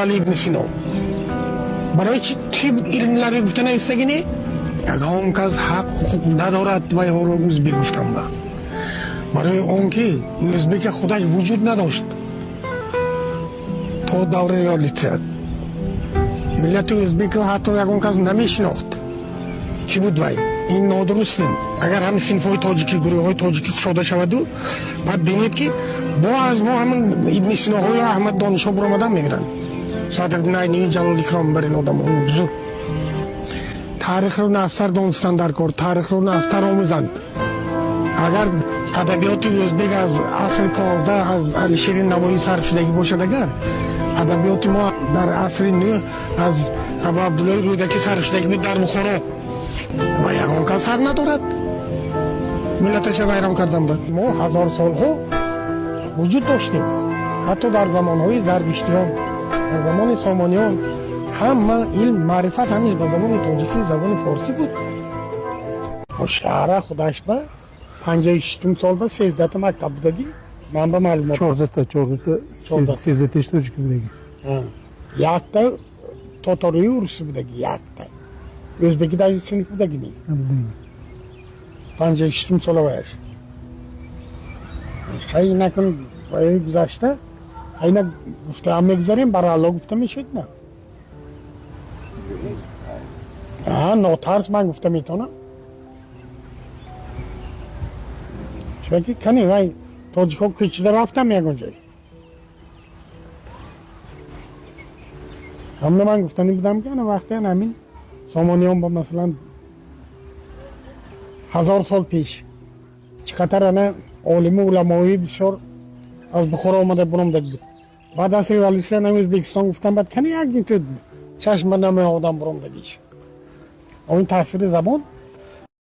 Ali ibn Sino. برای چی طب علملاری گفتن ایستگینی؟ اون کس حق حقوق ندارد و روز بگفتم من. برای اون که ازبک خودش وجود نداشت تا دوره ریالیته ملت ازبک حتی اون کس نمیشناخت چی بود وای این نادرسته. اگر همین صنف‌های تاجیکی گروه‌های تاجیکی کشاده شود و بعد ببینید که با از ما همین ابن سیناهای احمد دانش‌ها برآمدن میگیرن صدرالدین عینی جلال اکرام برین آدم اون بزرگ تاریخ رو نفسر دانستن در کار تاریخ رو نفسر آموزند. اگر ادبیات ازبک از عصر 15 از علی شیر نوایی صرف شدگی باشد اگر ادبیات ما در عصر نو از ابو عبدالله رودکی صرف شدگی بود در بخارا و یکان کس حق ندارد ملتش ویران کردن بود. ما هزار سالها وجود داشتیم حتی در زمانهای زرتشتیان در زمان سامانیان همه علم معرفت همیشه به زبان تاجیکی زبان فارسی بود. شهر خودش به 56 سال به 13 مکتب بودگی من به معلومات 14 13 تاجیکی بودگی یک تا تاتاری و روسی بودگی یک تا ازبکی در صنف بودگی نی 56 سال وایش خیلی نکن وای گذشته اینا گفته هم میگذاریم برای الله گفته میشد نه ناترس من گفته میتونم چون کنی وای تاجیک ها کچیده رفتم یکون جایی همه من گفتنی بودم که وقتی همین سامانیان با مثلا 1000 سال پیش چقدر عالم علمایی بسیار از بخارا آمده برآمده بود. بعد از ریولیوسیون ازبکستان گفتن بعد کنی یک تو چشم نمه آدم برآمدگیش. این تاثیر زبان